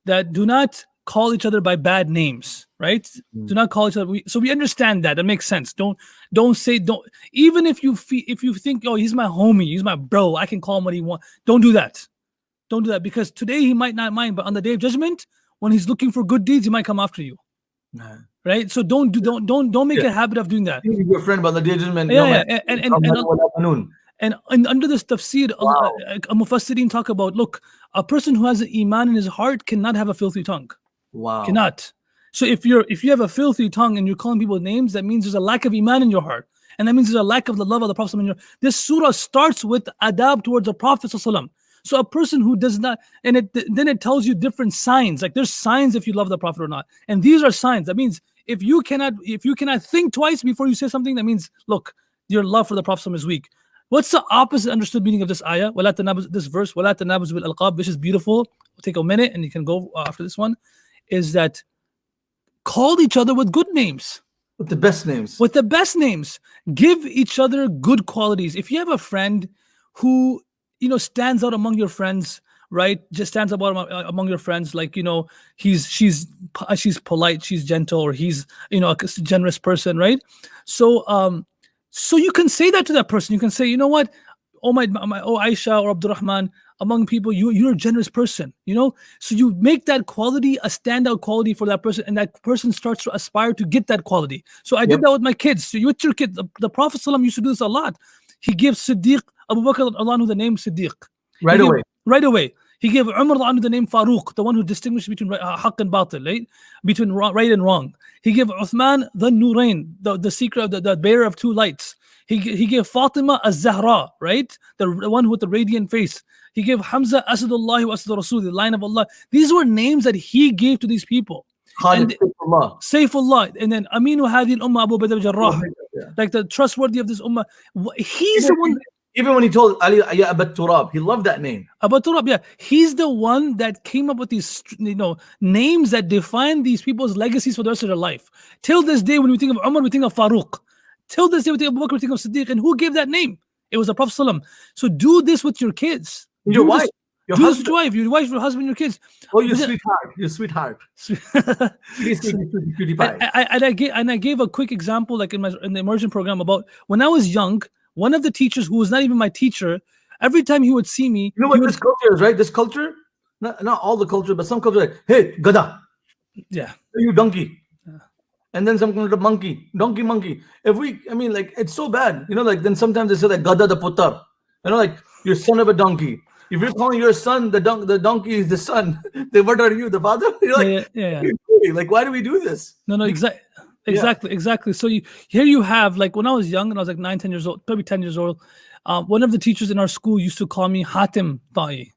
That do not call each other by bad names, right? Do not call each other. So we understand that. That makes sense. Don't even if you think, oh, he's my homie, he's my bro, I can call him what he wants. Don't do that. Don't do that, because today he might not mind, but on the day of judgment, when he's looking for good deeds, he might come after you. Nah. Right? So don't make a habit of doing that. Your friend about the day of judgment. And under this tafsir, Mufassirin talk about, look, a person who has an iman in his heart cannot have a filthy tongue. Wow. Cannot. So if you have a filthy tongue and you're calling people names, that means there's a lack of iman in your heart. And that means there's a lack of the love of the Prophet in your. This surah starts with adab towards the Prophet. So a person who does not, and then it tells you different signs. Like there's signs if you love the Prophet or not. And these are signs. That means if you cannot think twice before you say something, that means, look, your love for the Prophet is weak. What's the opposite understood meaning of this ayah? This verse, وَلَا تَنَابُزُ بِالْأَلْقَابِ, which is beautiful. We'll take a minute and you can go after this one. Is that call each other with good names. With the best names. With the best names. Give each other good qualities. If you have a friend who, stands out among your friends, right? Just stands out among your friends, like, she's polite, she's gentle, or he's, a generous person, right? So you can say that to that person. You can say, you know what? Oh Aisha or Abdul Rahman, among people, you're a generous person, So you make that quality a standout quality for that person, and that person starts to aspire to get that quality. So I did that with my kids. So with your kids, the Prophet ﷺ used to do this a lot. He gives Siddiq, Abu Bakr the name Siddiq. Right away. He gave Umar the name Faruq, the one who distinguished between haqq and batil, right? Between right and wrong. He gave Uthman the Nurain, the secret of the bearer of two lights. He gave Fatima az-Zahra, right? The one with the radiant face. He gave Hamza Asadullah wa Asad Rasul, the line of Allah. These were names that he gave to these people. Saifullah. And then Aminu Hadi al-Ummah Abu Bakr al-Jarrah. Like the trustworthy of this Ummah. He's the one. Even when he told Ali, Ya Abat Turab, he loved that name. Abat Turab, yeah. He's the one that came up with these, names that define these people's legacies for the rest of their life. Till this day, when we think of Umar, we think of Faruq. Till this day, we think of Abu Bakr, we think of Siddiq. And who gave that name? It was the Prophet _. So do this with your kids. Your wife. Do this with your wife, your husband, your kids. Oh, your sweetheart. I gave a quick example, like in the immersion program, about when I was young. One of the teachers, who was not even my teacher, every time he would see me, this culture is, right? This culture, not all the culture, but some culture, like, hey, gada. Yeah. You donkey. Yeah. And then some kind of monkey. It's so bad. Then sometimes they say like gada the putar. Like your son of a donkey. If you're calling your son the donkey is the son, then what are you, the father? You're like, like, why do we do this? No, exactly. So here you have, like, when I was young and I was like 9, 10 years old, probably 10 years old, one of the teachers in our school used to call me Hatim Ta'i.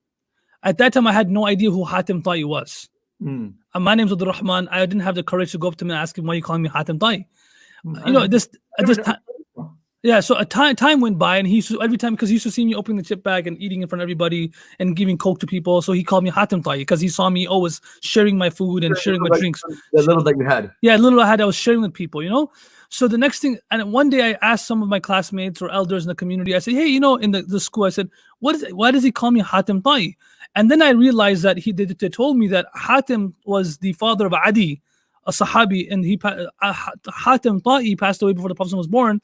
At that time, I had no idea who Hatim Ta'i was. My name's Abdul Rahman. I didn't have the courage to go up to him and ask him, why are you calling me Hatim Ta'i? This time. Yeah, so a time went by, and he used to, every time, because he used to see me opening the chip bag and eating in front of everybody and giving Coke to people, so he called me Hatim Ta'i, because he saw me always sharing my food and sharing my drinks. The little that you had. Yeah, little I was sharing with people, So the next thing, and one day I asked some of my classmates or elders in the community, I said, hey, in the school, I said, why does he call me Hatim Ta'i? And then I realized that they told me that Hatim was the father of Adi, a Sahabi, and Hatim Ta'i passed away before the Prophet was born,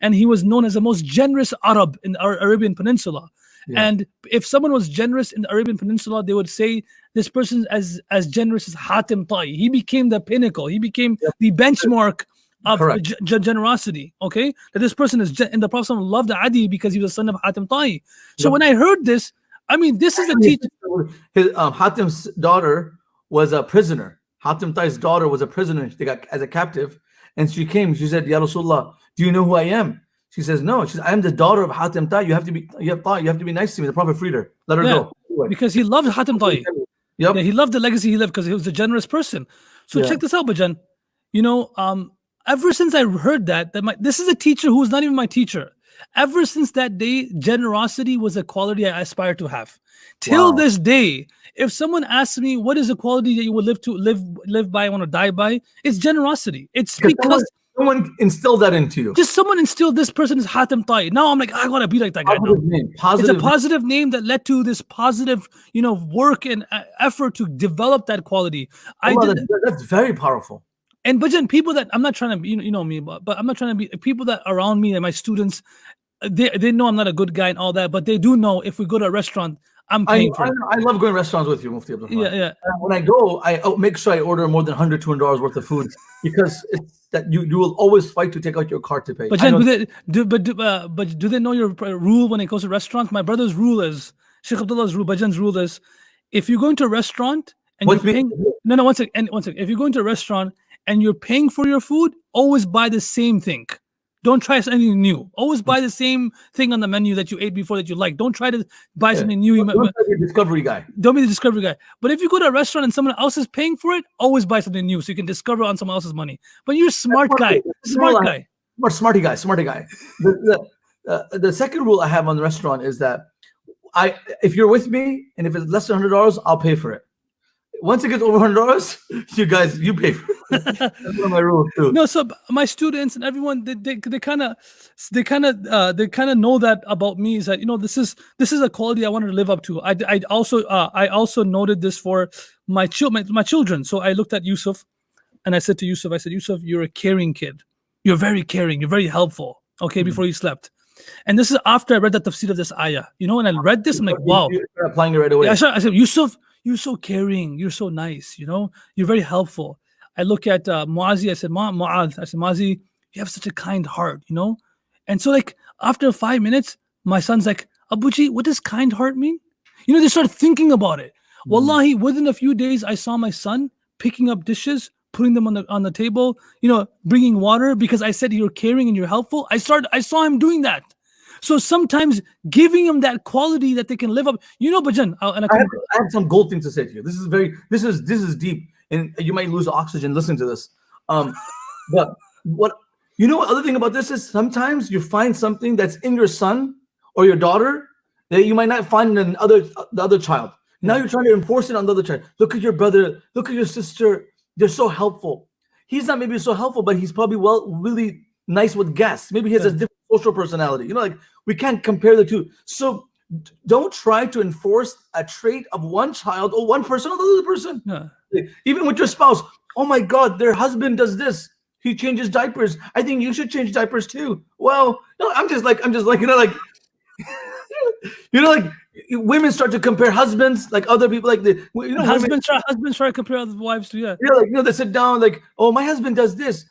and he was known as the most generous Arab in the Arabian Peninsula. Yeah. And if someone was generous in the Arabian Peninsula, they would say this person is as generous as Hatim Ta'i. He became the pinnacle. He became the benchmark of generosity. Okay, that this person is, and the Prophet loved Adi because he was the son of Hatim Ta'i. So when I heard this, this is a teacher. Hatim's daughter was a prisoner. Hatim Ta'i's daughter was a prisoner. They got as a captive, and she said, Ya Rasulullah, do you know who I am? She says, no. She says, I am the daughter of Hatim Ta'i. You have to be nice to me. The Prophet freed her. Let her go. Because he loved Hatim Ta'i. Yep. Yeah, he loved the legacy he left because he was a generous person. So check this out, Bajan. Ever since I heard that this is a teacher who was not even my teacher. Ever since that day, generosity was a quality I aspire to have. Till this day, if someone asks me what is a quality that you would live by, want to die by, it's generosity. It's because Someone instilled that into you. Just someone instilled this person is Hatem Tai. Now I'm like, I gotta be like that guy now. Positive name. It's Positive. a positive name that led to this positive, work and effort to develop that quality. That's very powerful. And but then people that I'm not trying to be, you know me, but I'm not trying to be people that around me and my students, they know I'm not a good guy and all that, but they do know if we go to a restaurant, I'm paying for it. I love going to restaurants with you, Mufti Abdul Rahman. Yeah. When I go, I make sure I order more than $100, $200 worth of food because it's that you will always fight to take out your card to pay. But then, do they know your rule when it goes to restaurants? My brother's rule is Shaykh Abdullah's rule. Bajan's rule is if you're going to a restaurant and you're paying. No, one second. If you're going to a restaurant and you're paying for your food, always buy the same thing. Don't try anything new. Always buy the same thing on the menu that you ate before that you like. Don't try to buy something new. Don't be the discovery guy. Don't be the discovery guy. But if you go to a restaurant and someone else is paying for it, always buy something new so you can discover on someone else's money. But you're a smart guy. Smarty guy. The second rule I have on the restaurant is that if you're with me and if it's less than $100, I'll pay for it. Once it gets over $100, you pay for it. That's one of my rules too. No, so my students and everyone, they kind of know that about me is that this is a quality I wanted to live up to. I also noted this for my children. So I looked at Yusuf, and I said to Yusuf, Yusuf, you're a caring kid. You're very caring. You're very helpful. Okay, before you slept. And this is after I read the tafsir of this ayah. When I read this, I'm like, wow. You're applying it right away. I said, Yusuf, you're so caring. You're so nice. You're very helpful. I look at Muazi. I said, Muaz. I said, Muazi, you have such a kind heart. And so like after 5 minutes, my son's like, Abuji, what does kind heart mean? They start thinking about it. Wallahi, within a few days, I saw my son picking up dishes, putting them on the table, bringing water because I said you're caring and you're helpful. I saw him doing that. So sometimes giving them that quality that they can live up, Bajan. I have some gold things to say to you. This is deep, and you might lose oxygen listening to this. But what other thing about this is sometimes you find something that's in your son or your daughter that you might not find in the other child. Now you're trying to enforce it on the other child. Look at your brother. Look at your sister. They're so helpful. He's not maybe so helpful, but he's probably really nice with guests. Maybe he has a different social personality. We can't compare the two. So don't try to enforce a trait of one child or one person on the other person. Yeah. Even with your spouse. Oh my God, their husband does this. He changes diapers. I think you should change diapers too. Well, no, I'm just like women start to compare husbands like other people, like husbands try to compare other wives to they sit down like, oh, my husband does this.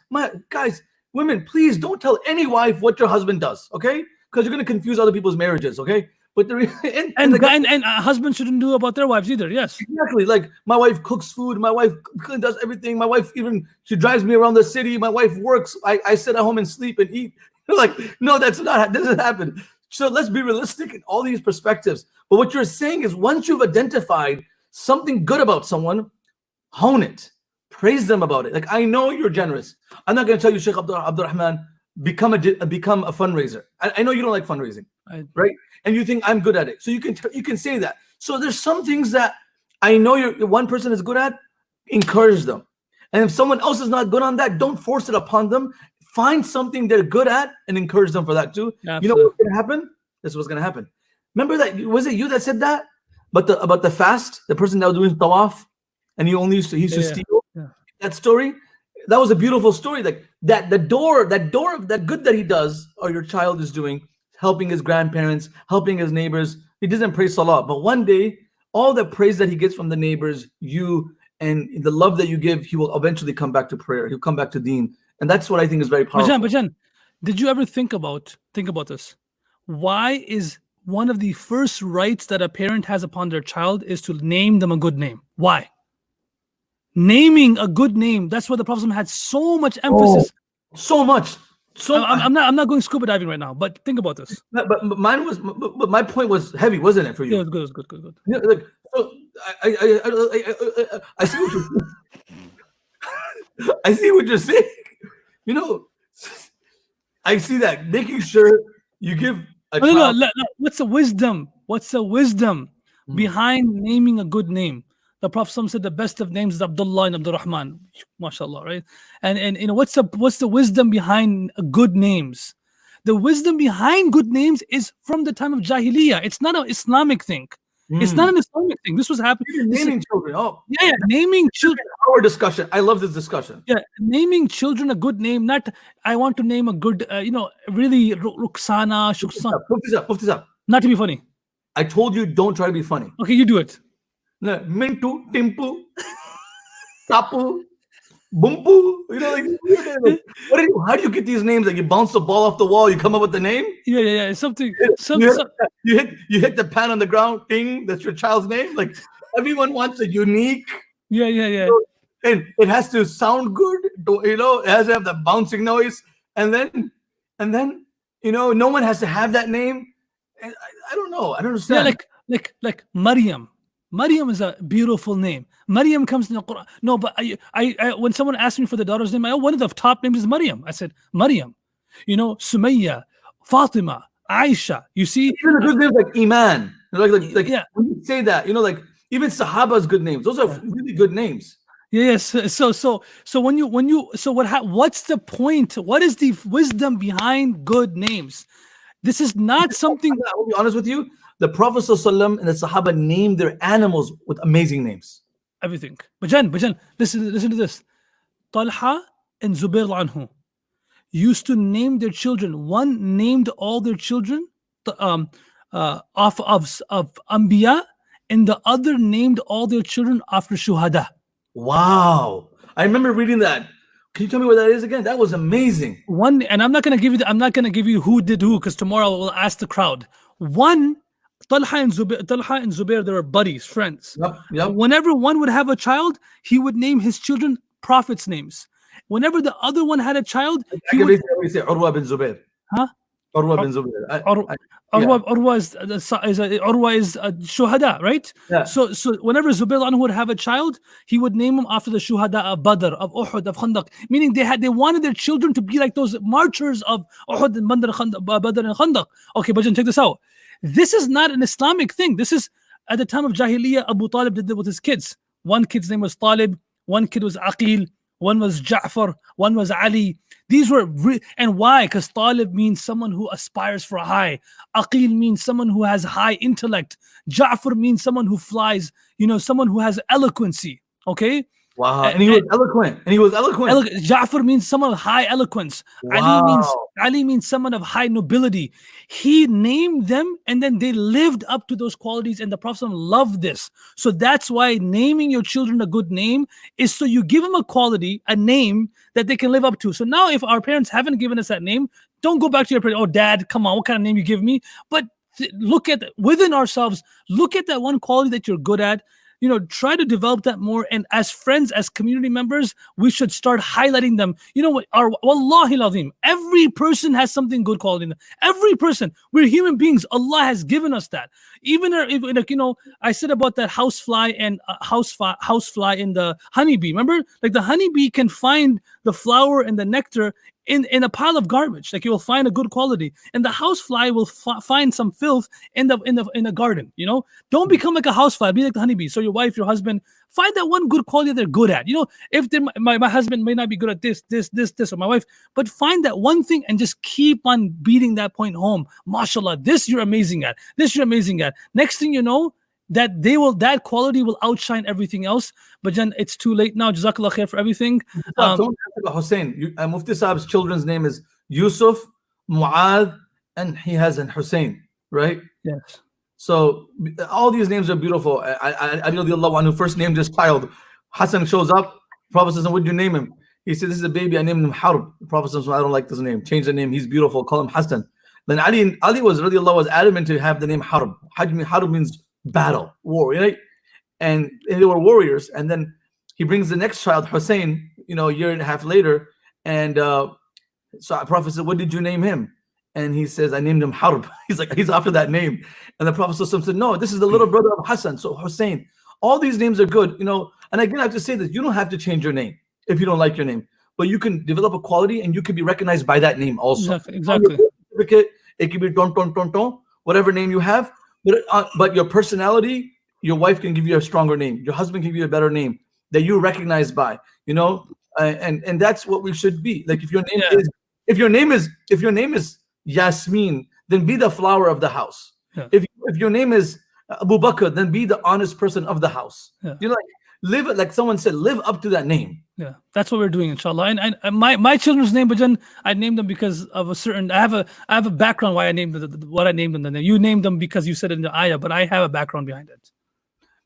Women, please don't tell any wife what your husband does, okay? Because you're going to confuse other people's marriages, okay? But and husbands shouldn't do about their wives either. Yes, exactly. Like my wife cooks food. My wife does everything. My wife she drives me around the city. My wife works. I sit at home and sleep and eat. Like, no, doesn't happen. So let's be realistic in all these perspectives. But what you're saying is once you've identified something good about someone, hone it. Praise them about it. Like, I know you're generous. I'm not going to tell you, Shaykh Abdul Rahman, become a fundraiser. I know you don't like fundraising, right? And you think I'm good at it. So you can say that. So there's some things that I know one person is good at, encourage them. And if someone else is not good on that, don't force it upon them. Find something they're good at and encourage them for that too. Absolutely. You know what's going to happen? This is what's going to happen. Remember that, was it you that said that? About the fast, the person that was doing tawaf and he used to steal? Yeah. That story, that was a beautiful story. Like that door of that good that he does, or your child is doing, helping his grandparents, helping his neighbors. He doesn't pray salah, but one day, all the praise that he gets from the neighbors, you and the love that you give, he will eventually come back to prayer. He'll come back to deen, and that's what I think is very powerful. Bajan, did you ever think about this? Why is one of the first rights that a parent has upon their child is to name them a good name? Why? Naming a good name. That's what the Prophet had so much emphasis. So much. I'm not going scuba diving right now, but think about this. But mine was. But my point was heavy, wasn't it for you? Yeah, it was good. Yeah, like, so I see what you're. I see what you're saying. I see that, making sure you give a child. No. What's the wisdom? Behind naming a good name? The Prophet said the best of names is Abdullah and Abdul Rahman. MashaAllah, right? And you know what's the wisdom behind good names? The wisdom behind good names is from the time of Jahiliyyah. It's not an Islamic thing. It's not an Islamic thing. This was happening. Naming children. Oh, yeah, naming children. Our discussion. I love this discussion. Yeah, naming children a good name. Not I want to name a good, really Ruksana, Shuksana. Mufti Sahib. Not to be funny. I told you don't try to be funny. Okay, you do it. No, Mintu, Timpu, Tapu, Bumpu. You know, like how do you get these names? Like you bounce the ball off the wall, you come up with the name. Yeah. Something. You hit the pan on the ground. Ding. That's your child's name. Like everyone wants a unique. Yeah. And it has to sound good. It has to have the bouncing noise. And then no one has to have that name. And I don't know. I don't understand. Yeah, like Maryam. Maryam is a beautiful name. Maryam comes in the Quran. No, but I when someone asked me for the daughter's name, one of the top names is Maryam. I said Maryam. Sumayya, Fatima, Aisha. You see, even good names like Iman. Like yeah. When you say that, like even Sahaba's good names. Those are really good names. Yes. So what's the point? What is the wisdom behind good names? This is not something. I'll be honest with you. The Prophet ﷺ and the Sahaba named their animals with amazing names. Everything. Bajan, listen to this. Talha and Zubair anhu used to name their children. One named all their children off of Anbiya, and the other named all their children after Shuhada. Wow. I remember reading that. Can you tell me what that is again? That was amazing. One, and I'm not gonna give you who did who, because tomorrow we'll ask the crowd. One, Talha and Zubair, they were buddies, friends. Yep. Whenever one would have a child, he would name his children prophets' names. Whenever the other one had a child, he would say Urwa bin Zubair. Huh? Urwa bin Zubair. Urwa is Shuhada, right? Yeah. So whenever Zubair anhu would have a child, he would name him after the Shuhada of Badr, of Uhud, of Khandaq. Meaning they wanted their children to be like those martyrs of Uhud and Badr and Khandaq. Okay, Bajan, check this out. This is not an Islamic thing. This is at the time of Jahiliyyah. Abu Talib did it with his kids. One kid's name was Talib, one kid was Aqil, one was Ja'far, one was Ali. These were and why? Because Talib means someone who aspires for high. Aqil means someone who has high intellect. Ja'far means someone who flies, someone who has eloquency. Okay? Wow. And he was eloquent. Ja'far means someone of high eloquence. Wow. Ali means someone of high nobility. He named them, and then they lived up to those qualities, and the Prophet loved this. So that's why naming your children a good name is so you give them a quality, a name that they can live up to. So now if our parents haven't given us that name, don't go back to your parents. Oh, Dad, come on, what kind of name you give me? But look at within ourselves, look at that one quality that you're good at. Try to develop that more. And as friends, as community members, we should start highlighting them. Wallahi lazim, every person has something good quality in them. Every person. We're human beings. Allah has given us that. Even I said about that housefly and housefly in the honeybee. Remember, like the honeybee can find the flower and the nectar in a pile of garbage. Like you will find a good quality, and the housefly will find some filth in the garden. Don't become like a housefly. Be like the honeybee. So your wife, your husband, find that one good quality they're good at. If my husband may not be good at this, or my wife, but find that one thing and just keep on beating that point home. MashaAllah, this you're amazing at. This you're amazing at. Next thing you know, that quality will outshine everything else. But then it's too late now. Jazakallah khair for everything. Don't ask about Hussein. Mufti Saab's children's name is Yusuf, Mu'adh, and he has an Hussein, right? Yes. So all these names are beautiful. Ali radiallahu anhu first named his child. Hassan shows up. Prophet says, "What did you name him?" He said, "This is a baby. I named him Harb." The Prophet says, "I don't like this name. Change the name. He's beautiful. Call him Hassan." Then Ali was adamant to have the name Harb. Harb means battle, war, right? And they were warriors. And then he brings the next child, Hussein, a year and a half later. And so the Prophet said, "What did you name him?" And he says, "I named him Harb." He's like, he's after that name. And the Prophet said, "No, this is the little brother of Hassan." So Hussein, all these names are good, And again, I have to say that you don't have to change your name if you don't like your name, but you can develop a quality and you can be recognized by that name also. Exactly. It could be ton, whatever name you have, but your personality your wife can give you a stronger name, your husband can give you a better name that you're recognized by, you know, and that's what we should be. Like if your name Yeah. is if your name is Yasmin, then be the flower of the house. Yeah. If your name is Abu Bakr, then be the honest person of the house. Yeah. You know, live it, like someone said, live up to that name. Yeah, that's what we're doing, inshallah. And my children's name, Bajan, I named them because of a certain. I have a background why I named what I named them. The name. You named them because you said it in the ayah, but I have a background behind it.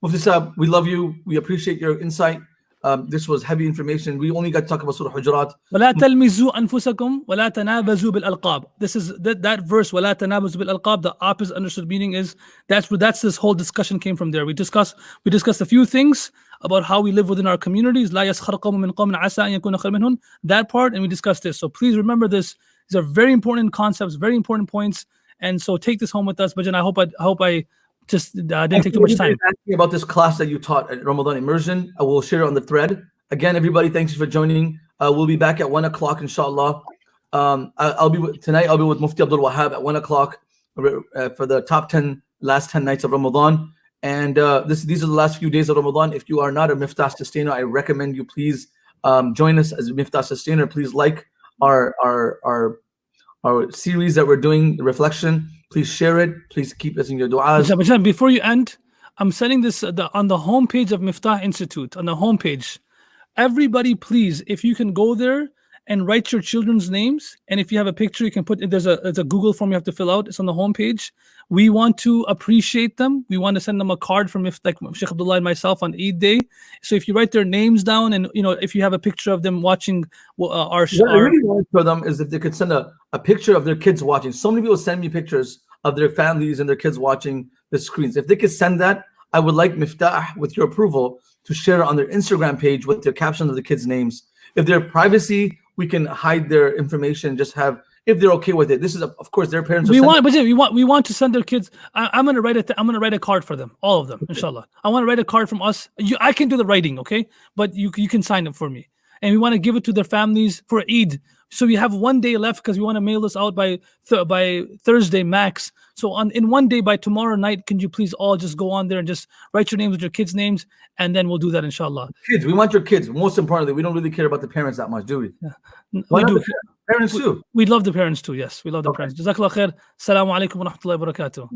Mufti Sahab, we love you. We appreciate your insight. This was heavy information. We only got to talk about Surah Al-Hujurat. ولا تلمزوا أنفسكم ولا تنابزوا بالألقاب. This is that verse. ولا تنابزوا بالألقاب. The opposite understood meaning is that's this whole discussion came from there. We discussed a few things about how we live within our communities. لا يسخر قوم من قوم عسى أن يكونوا خيرا منهم. That part, and we discussed this. So please remember this. These are very important concepts, very important points, and so take this home with us. But I hope I just didn't take too much time. Asking about this class that you taught at Ramadan Immersion, I will share it on the thread. Again, everybody, thanks for joining. We'll be back at 1 o'clock, inshallah. I'll be with Mufti Abdul Wahab at 1 o'clock for the last 10 nights of Ramadan. And these are the last few days of Ramadan. If you are not a Miftaah sustainer, I recommend you please join us as a Miftaah sustainer. Please like our series that we're doing, the reflection. Please share it. Please keep us in your du'as. Bajan, before you end, I'm sending this on the homepage of Miftaah Institute, on the homepage. Everybody, please, if you can go there and write your children's names, and if you have a picture, you can put. There's a Google form you have to fill out. It's on the homepage. We want to appreciate them. We want to send them a card from like Shaykh Abdullah and myself on Eid Day. So if you write their names down, and if you have a picture of them watching our what I really want for them is if they could send a picture of their kids watching. So many people send me pictures of their families and their kids watching the screens. If they could send that, I would like Miftaah, with your approval, to share it on their Instagram page with their captions of the kids' names. If they're privacy, we can hide their information. Just have, if they're okay with it. This is, of course, their parents. We want to send their kids. I'm gonna write I'm gonna write a card for them, all of them, inshallah. I want to write a card from us. I can do the writing, okay? But you can sign it for me, and we want to give it to their families for Eid. So we have 1 day left because we want to mail this out by Thursday max. So in 1 day, by tomorrow night, can you please all just go on there and just write your names with your kids' names, and then we'll do that, inshallah. Kids, we want your kids. Most importantly, we don't really care about the parents that much, do we? Yeah. We do. Parents too. We love the parents too. Yes, we love the parents. Jazakallah khair. Assalamu alaikum wa rahmatullahi wa barakatuh.